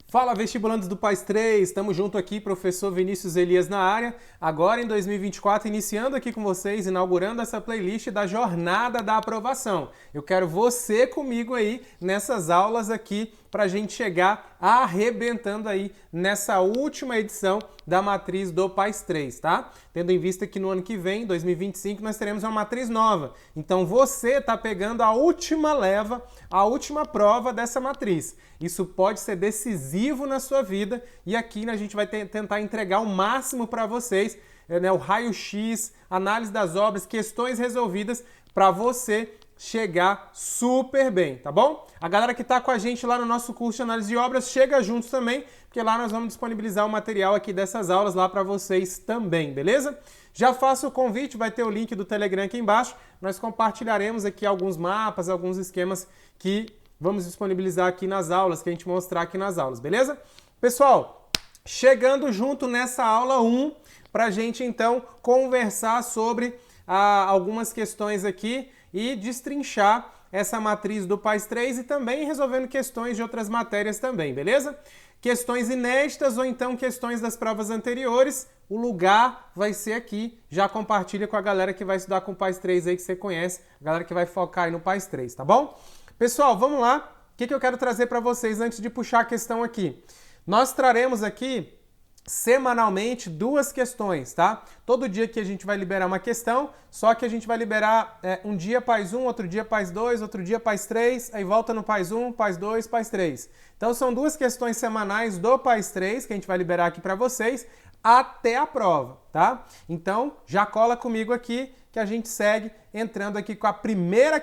Fala, vestibulandos do PAS 3, estamos junto aqui, professor Vinícius Elias na área, agora em 2024, iniciando aqui com vocês, inaugurando essa playlist da Jornada da Aprovação. Eu quero você comigo aí nessas aulas aqui para a gente chegar arrebentando aí nessa última edição da matriz do PAS 3, tá? Tendo em vista que no ano que vem, 2025, nós teremos uma matriz nova. Então você está pegando a última leva, a última prova dessa matriz. Isso pode ser decisivo na sua vida e aqui a gente vai tentar entregar o máximo para vocês, né, o raio-x, análise das obras, questões resolvidas para você chegar super bem, tá bom? A galera que tá com a gente lá no nosso curso de análise de obras, chega juntos também, porque lá nós vamos disponibilizar o material aqui dessas aulas lá para vocês também, beleza? Já faço o convite, vai ter o link do Telegram aqui embaixo, nós compartilharemos aqui alguns mapas, alguns esquemas que vamos disponibilizar aqui nas aulas, que a gente mostrar aqui nas aulas, beleza? Pessoal, chegando junto nessa aula 1, pra gente então conversar sobre algumas questões aqui e destrinchar essa matriz do PAS 3 e também resolvendo questões de outras matérias também, beleza? Questões inéditas ou então questões das provas anteriores, o lugar vai ser aqui. Já compartilha com a galera que vai estudar com o PAS 3 aí, que você conhece, a galera que vai focar aí no PAS 3, tá bom? Pessoal, vamos lá. O que eu quero trazer para vocês antes de puxar a questão aqui? Nós traremos aqui semanalmente 2 questões, tá? Todo dia que a gente vai liberar uma questão, só que a gente vai liberar um dia PAS 1, outro dia PAS 2, outro dia PAS 3, aí volta no PAS 1, PAS 2, PAS 3. Então são 2 questões semanais do PAS 3 que a gente vai liberar aqui para vocês até a prova, tá? Então já cola comigo aqui que a gente segue entrando aqui com a primeira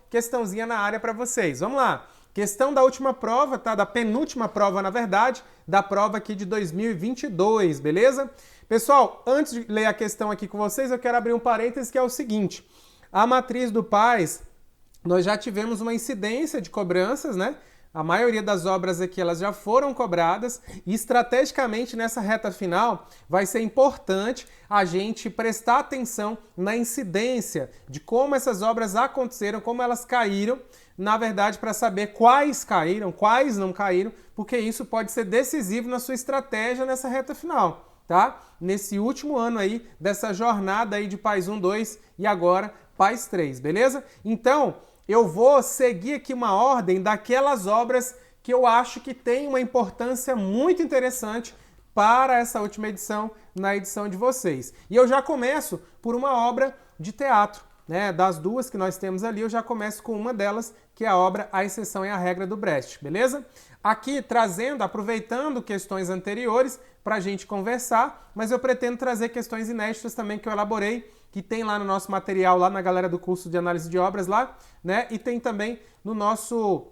questãozinha na área para vocês. Vamos lá. Questão da última prova, tá? Da penúltima prova, na verdade, da prova aqui de 2022, beleza? Pessoal, antes de ler a questão aqui com vocês, eu quero abrir um parênteses que é o seguinte. A matriz do PAS, nós já tivemos uma incidência de cobranças, né? A maioria das obras aqui elas já foram cobradas e estrategicamente nessa reta final vai ser importante a gente prestar atenção na incidência de como essas obras aconteceram, como elas caíram, na verdade para saber quais caíram, quais não caíram, porque isso pode ser decisivo na sua estratégia nessa reta final, tá? Nesse último ano aí dessa jornada aí de PAS 1, 2 e agora PAS 3, beleza? Então, eu vou seguir aqui uma ordem daquelas obras que eu acho que tem uma importância muito interessante para essa última edição, na edição de vocês. E eu já começo por uma obra de teatro, né? Das 2 que nós temos ali, eu já começo com uma delas, que é a obra A Exceção e a Regra do Brecht, beleza? Aqui trazendo, aproveitando questões anteriores para a gente conversar, mas eu pretendo trazer questões inéditas também que eu elaborei, que tem lá no nosso material, lá na galera do curso de análise de obras lá, né? E tem também no nosso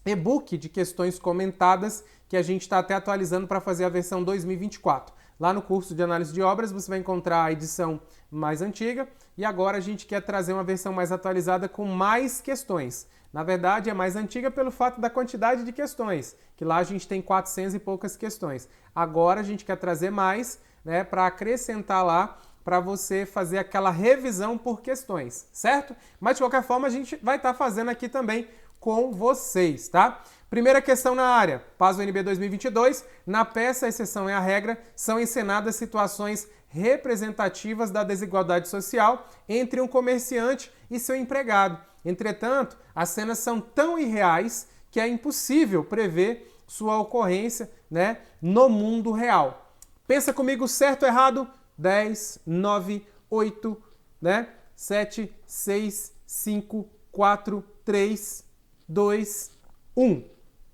e-book de questões comentadas, que a gente está até atualizando para fazer a versão 2024. Lá no curso de análise de obras você vai encontrar a edição mais antiga e agora a gente quer trazer uma versão mais atualizada com mais questões. Na verdade é mais antiga pelo fato da quantidade de questões, que lá a gente tem 400 e poucas questões. Agora a gente quer trazer mais, né, para acrescentar lá, para você fazer aquela revisão por questões, certo? Mas de qualquer forma a gente vai estar fazendo aqui também com vocês, tá? Primeira questão na área, PAS UNB 2022, na peça A Exceção e a Regra, são encenadas situações representativas da desigualdade social entre um comerciante e seu empregado. Entretanto, as cenas são tão irreais que é impossível prever sua ocorrência, né, no mundo real. Pensa comigo, certo ou errado? 10, 9, 8, né? 7, 6, 5, 4, 3, 2, 1.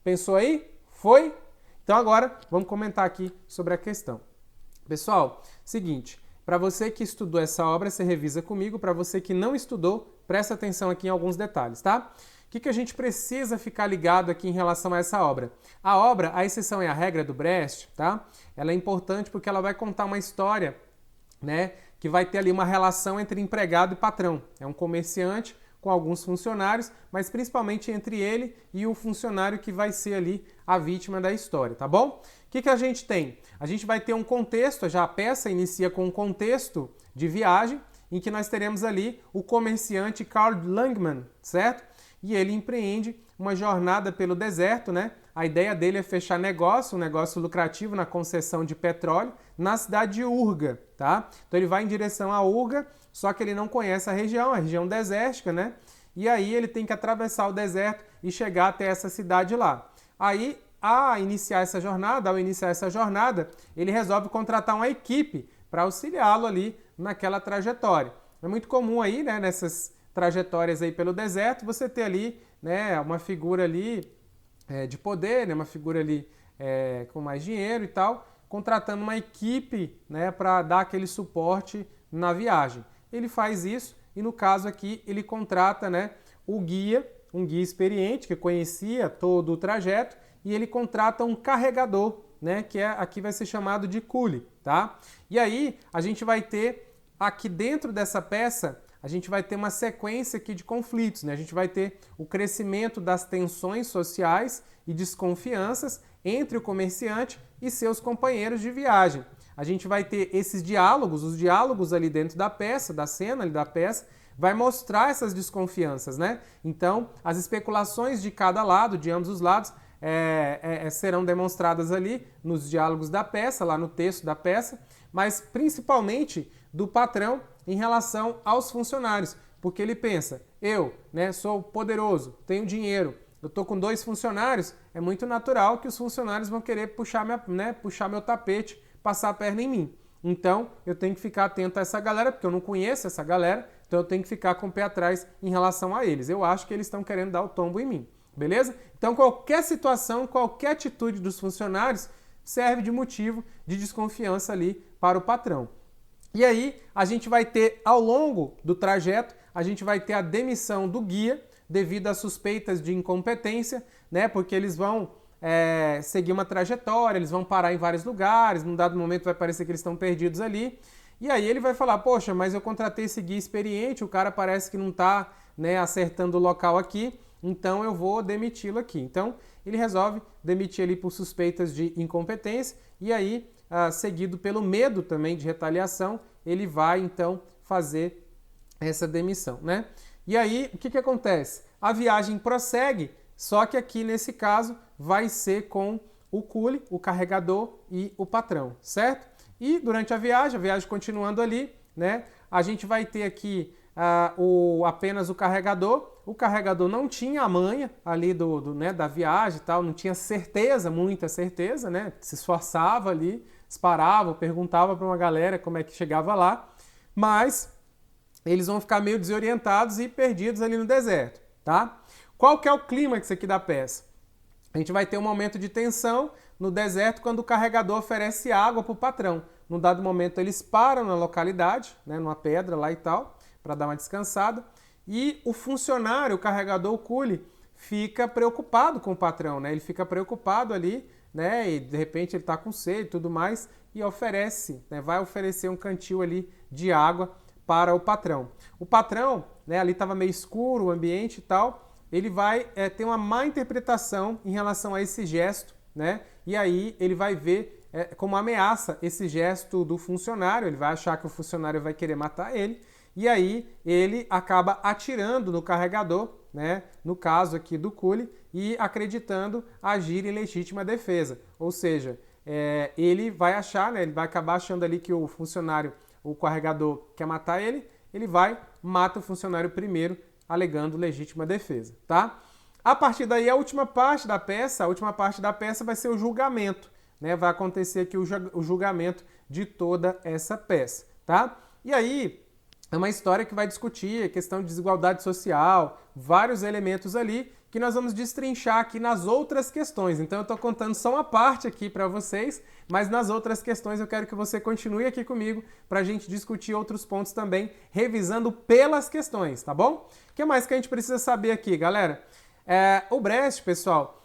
Pensou aí? Foi? Então agora vamos comentar aqui sobre a questão. Pessoal, seguinte, para você que estudou essa obra, você revisa comigo. Para você que não estudou, presta atenção aqui em alguns detalhes, tá? O que a gente precisa ficar ligado aqui em relação a essa obra? A obra, A Exceção e a Regra do Brecht, tá? Ela é importante porque ela vai contar uma história, né, que vai ter ali uma relação entre empregado e patrão. É um comerciante com alguns funcionários, mas principalmente entre ele e o funcionário que vai ser ali a vítima da história, tá bom? O que a gente tem? A gente vai ter um contexto, já a peça inicia com um contexto de viagem, em que nós teremos ali o comerciante Karl Langmann, certo? E ele empreende uma jornada pelo deserto, né, A ideia dele é fechar negócio, um negócio lucrativo na concessão de petróleo na cidade de Urga, tá? Então ele vai em direção a Urga, só que ele não conhece a região desértica, né? E aí ele tem que atravessar o deserto e chegar até essa cidade lá. Aí, ao iniciar essa jornada, ele resolve contratar uma equipe para auxiliá-lo ali naquela trajetória. É muito comum aí, né, nessas trajetórias aí pelo deserto, você ter ali, né, uma figura ali de poder, né, uma figura ali com mais dinheiro e tal, contratando uma equipe, né, para dar aquele suporte na viagem. Ele faz isso e no caso aqui ele contrata, né, um guia experiente que conhecia todo o trajeto e ele contrata um carregador, né, que aqui vai ser chamado de cule, tá? E aí a gente vai ter aqui dentro dessa peça, a gente vai ter uma sequência aqui de conflitos, né? A gente vai ter o crescimento das tensões sociais e desconfianças entre o comerciante e seus companheiros de viagem. A gente vai ter esses diálogos, os diálogos ali dentro da peça, da cena ali da peça, vai mostrar essas desconfianças, né? Então, as especulações de cada lado, de ambos os lados, serão demonstradas ali nos diálogos da peça, lá no texto da peça, mas principalmente do patrão em relação aos funcionários, porque ele pensa, eu, né, sou poderoso, tenho dinheiro, eu estou com 2 funcionários, é muito natural que os funcionários vão querer puxar meu tapete, passar a perna em mim. Então, eu tenho que ficar atento a essa galera, porque eu não conheço essa galera, então eu tenho que ficar com o pé atrás em relação a eles. Eu acho que eles estão querendo dar o tombo em mim, beleza? Então, qualquer situação, qualquer atitude dos funcionários serve de motivo de desconfiança ali para o patrão. E aí, a gente vai ter, ao longo do trajeto, a gente vai ter a demissão do guia devido a suspeitas de incompetência, né? Porque eles vão seguir uma trajetória, eles vão parar em vários lugares, num dado momento vai parecer que eles estão perdidos ali. E aí ele vai falar, poxa, mas eu contratei esse guia experiente, o cara parece que não está, né, acertando o local aqui, então eu vou demiti-lo aqui. Então ele resolve demitir ele por suspeitas de incompetência e aí, seguido pelo medo também de retaliação, ele vai então fazer essa demissão, né? E aí, o que acontece? A viagem prossegue, só que aqui nesse caso vai ser com o cule, o carregador e o patrão, certo? E durante a viagem continuando ali, né? A gente vai ter aqui apenas o carregador. O carregador não tinha a manha ali né, da viagem e tal, não tinha certeza, muita certeza, né? Se esforçava ali, disparava, perguntava para uma galera como é que chegava lá, mas eles vão ficar meio desorientados e perdidos ali no deserto, tá? Qual que é o clímax aqui da peça? A gente vai ter um momento de tensão no deserto quando o carregador oferece água para o patrão. Num dado momento eles param na localidade, né, numa pedra lá e tal, para dar uma descansada, e o funcionário, o carregador, o cule, fica preocupado com o patrão, né? Ele fica preocupado ali, né? E de repente ele está com sede e tudo mais, e oferece, né, vai oferecer um cantil ali de água para o patrão. O patrão, né, ali estava meio escuro o ambiente e tal, ele vai ter uma má interpretação em relação a esse gesto, né? E aí ele vai ver como ameaça esse gesto do funcionário, ele vai achar que o funcionário vai querer matar ele, e aí ele acaba atirando no carregador, né? No caso aqui do cule, e acreditando agir em legítima defesa. Ou seja, ele vai achar, né, ele vai acabar achando ali que o funcionário, o carregador quer matar ele, ele vai, mata o funcionário primeiro, alegando legítima defesa, tá? A partir daí, a última parte da peça vai ser o julgamento, né? Vai acontecer aqui o julgamento de toda essa peça, tá? E aí, é uma história que vai discutir a questão de desigualdade social, vários elementos ali que nós vamos destrinchar aqui nas outras questões. Então eu estou contando só uma parte aqui para vocês, mas nas outras questões eu quero que você continue aqui comigo para a gente discutir outros pontos também, revisando pelas questões, tá bom? O que mais que a gente precisa saber aqui, galera? O Brecht, pessoal,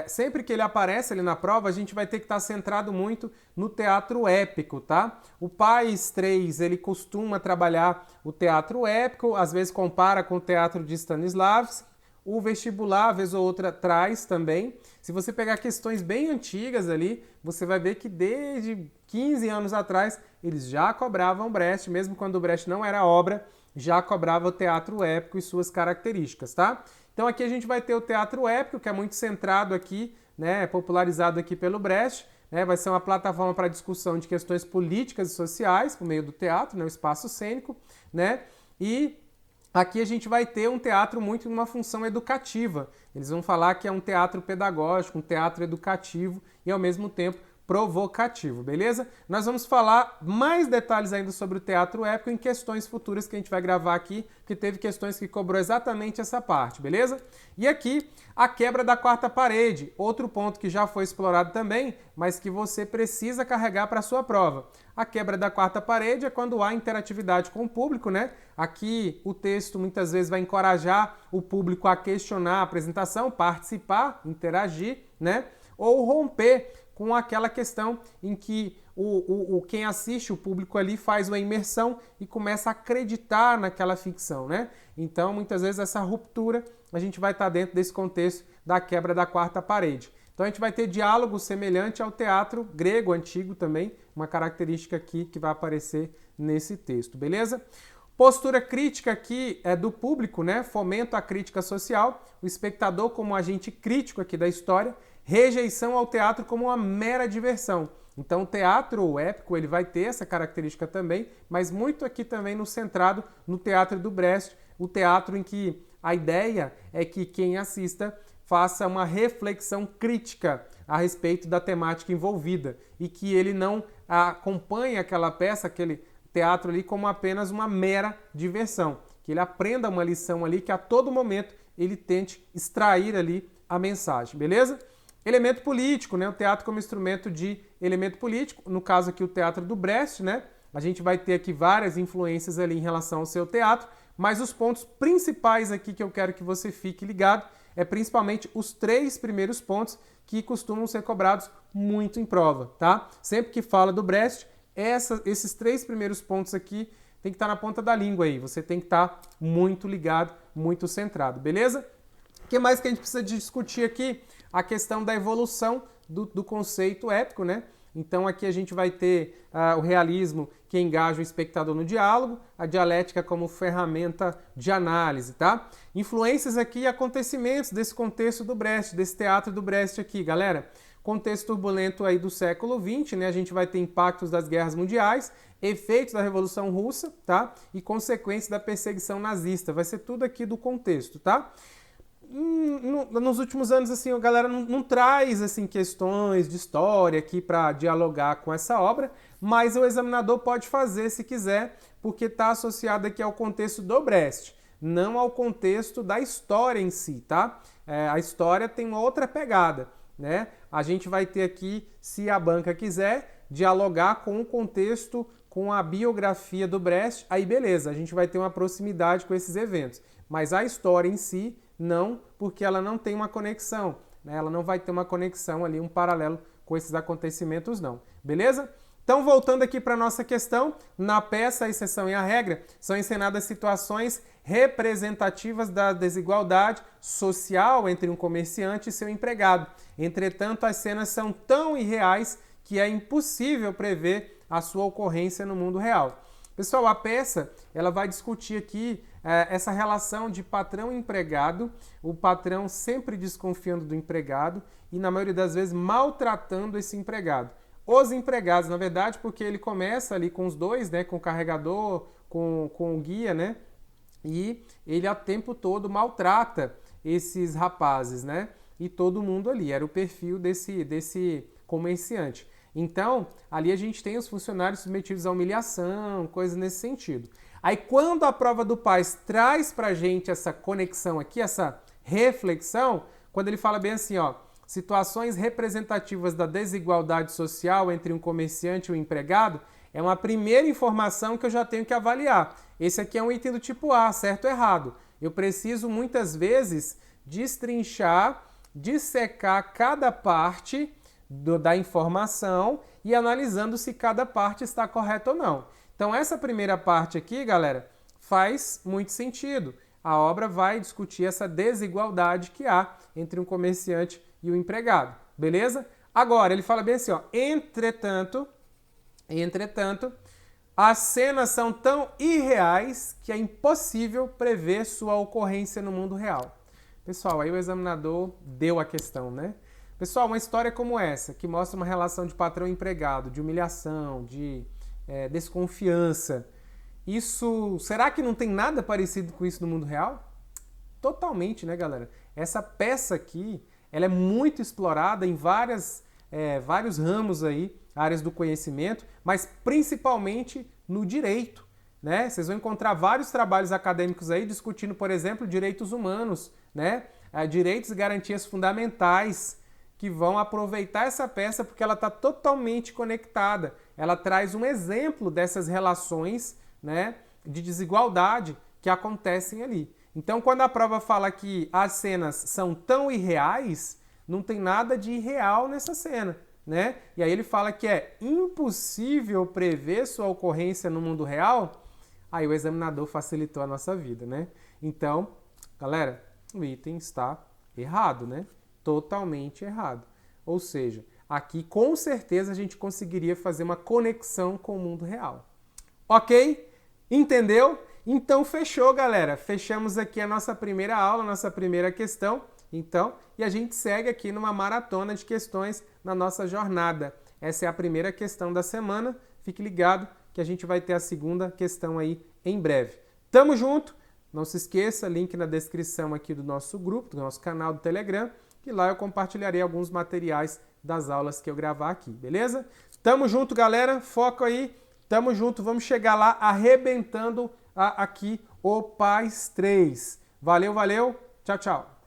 sempre que ele aparece ali na prova, a gente vai ter que estar centrado muito no teatro épico, tá? O PAIS 3, ele costuma trabalhar o teatro épico, às vezes compara com o teatro de Stanislavski. O vestibular, vez ou outra, traz também. Se você pegar questões bem antigas ali, você vai ver que desde 15 anos atrás, eles já cobravam Brecht, mesmo quando o Brecht não era obra, já cobrava o teatro épico e suas características, tá? Então aqui a gente vai ter o teatro épico, que é muito centrado aqui né, popularizado aqui pelo Brecht, né, vai ser uma plataforma para discussão de questões políticas e sociais por meio do teatro, né, o espaço cênico, né, e aqui a gente vai ter um teatro muito numa função educativa. Eles vão falar que é um teatro pedagógico, um teatro educativo e ao mesmo tempo provocativo, beleza? Nós vamos falar mais detalhes ainda sobre o teatro épico em questões futuras que a gente vai gravar aqui, que teve questões que cobrou exatamente essa parte, beleza? E aqui, a quebra da quarta parede, outro ponto que já foi explorado também, mas que você precisa carregar para a sua prova. A quebra da quarta parede é quando há interatividade com o público, né? Aqui o texto muitas vezes vai encorajar o público a questionar a apresentação, participar, interagir, né? Ou romper com aquela questão em que quem assiste, o público ali, faz uma imersão e começa a acreditar naquela ficção, né? Então, muitas vezes, essa ruptura, a gente vai estar dentro desse contexto da quebra da quarta parede. Então, a gente vai ter diálogo semelhante ao teatro grego antigo também, uma característica aqui que vai aparecer nesse texto, beleza? Postura crítica aqui é do público, né? Fomento à crítica social, o espectador como agente crítico aqui da história, rejeição ao teatro como uma mera diversão. Então o teatro épico ele vai ter essa característica também, mas muito aqui também no centrado no teatro do Brecht, o teatro em que a ideia é que quem assista faça uma reflexão crítica a respeito da temática envolvida e que ele não acompanhe aquela peça, aquele teatro ali como apenas uma mera diversão, que ele aprenda uma lição ali, que a todo momento ele tente extrair ali a mensagem, beleza? Elemento político, né? O teatro como instrumento de elemento político, no caso aqui o teatro do Brecht, né? A gente vai ter aqui várias influências ali em relação ao seu teatro, mas os pontos principais aqui que eu quero que você fique ligado é principalmente os 3 primeiros pontos que costumam ser cobrados muito em prova, tá? Sempre que fala do Brecht, esses 3 primeiros pontos aqui tem que estar na ponta da língua aí, você tem que estar muito ligado, muito centrado, beleza? O que mais que a gente precisa discutir aqui? A questão da evolução do conceito épico, né? Então aqui a gente vai ter o realismo que engaja o espectador no diálogo, a dialética como ferramenta de análise, tá? Influências aqui e acontecimentos desse contexto do Brecht, desse teatro do Brecht aqui, galera. Contexto turbulento aí do século XX, né? A gente vai ter impactos das guerras mundiais, efeitos da Revolução Russa, tá? E consequências da perseguição nazista. Vai ser tudo aqui do contexto, tá? Nos últimos anos, assim, a galera não traz assim, questões de história aqui para dialogar com essa obra, mas o examinador pode fazer se quiser, porque está associado aqui ao contexto do Brecht, não ao contexto da história em si, tá? A história tem uma outra pegada, né? A gente vai ter aqui, se a banca quiser, dialogar com o contexto, com a biografia do Brecht, aí beleza, a gente vai ter uma proximidade com esses eventos. Mas a história em si, não, porque ela não tem uma conexão, né? Ela não vai ter uma conexão ali, um paralelo com esses acontecimentos, não. Beleza? Então, voltando aqui para a nossa questão, na peça A Exceção e a Regra, são encenadas situações representativas da desigualdade social entre um comerciante e seu empregado. Entretanto, as cenas são tão irreais que é impossível prever a sua ocorrência no mundo real. Pessoal, a peça ela vai discutir aqui essa relação de patrão e empregado, o patrão sempre desconfiando do empregado e, na maioria das vezes, maltratando esse empregado. Os empregados, na verdade, porque ele começa ali com os dois, né, com o carregador, com o guia, né, e ele o tempo todo maltrata esses rapazes, né, e todo mundo ali. Era o perfil desse comerciante. Então, ali a gente tem os funcionários submetidos à humilhação, coisas nesse sentido. Aí, quando a prova do Paes traz pra gente essa conexão aqui, essa reflexão, quando ele fala bem assim, ó, situações representativas da desigualdade social entre um comerciante e um empregado, é uma primeira informação que eu já tenho que avaliar. Esse aqui é um item do tipo A, certo ou errado. Eu preciso, muitas vezes, destrinchar, dissecar cada parte da informação e analisando se cada parte está correta ou não. Então, essa primeira parte aqui, galera, faz muito sentido. A obra vai discutir essa desigualdade que há entre um comerciante e o empregado, beleza? Agora, ele fala bem assim, ó, entretanto, as cenas são tão irreais que é impossível prever sua ocorrência no mundo real. Pessoal, aí o examinador deu a questão, né? Pessoal, uma história como essa, que mostra uma relação de patrão-empregado, de humilhação, de desconfiança, isso, será que não tem nada parecido com isso no mundo real? Totalmente, né, galera? Essa peça aqui, ela é muito explorada em vários ramos aí, áreas do conhecimento, mas principalmente no direito, né? Vocês vão encontrar vários trabalhos acadêmicos aí discutindo, por exemplo, direitos humanos, né? Direitos e garantias fundamentais, que vão aproveitar essa peça porque ela está totalmente conectada. Ela traz um exemplo dessas relações, né, de desigualdade que acontecem ali. Então, quando a prova fala que as cenas são tão irreais, não tem nada de irreal nessa cena, né? E aí ele fala que é impossível prever sua ocorrência no mundo real. Aí o examinador facilitou a nossa vida, né? Então, galera, o item está errado, né? Totalmente errado. Ou seja, aqui com certeza a gente conseguiria fazer uma conexão com o mundo real. Ok? Entendeu? Então fechou, galera. Fechamos aqui a nossa primeira aula, nossa primeira questão. Então, e a gente segue aqui numa maratona de questões na nossa jornada. Essa é a primeira questão da semana. Fique ligado que a gente vai ter a segunda questão aí em breve. Tamo junto! Não se esqueça, link na descrição aqui do nosso grupo, do nosso canal do Telegram, que lá eu compartilharei alguns materiais das aulas que eu gravar aqui, beleza? Tamo junto, galera. Foco aí. Tamo junto. Vamos chegar lá arrebentando aqui o PAS 3. Valeu, valeu. Tchau, tchau.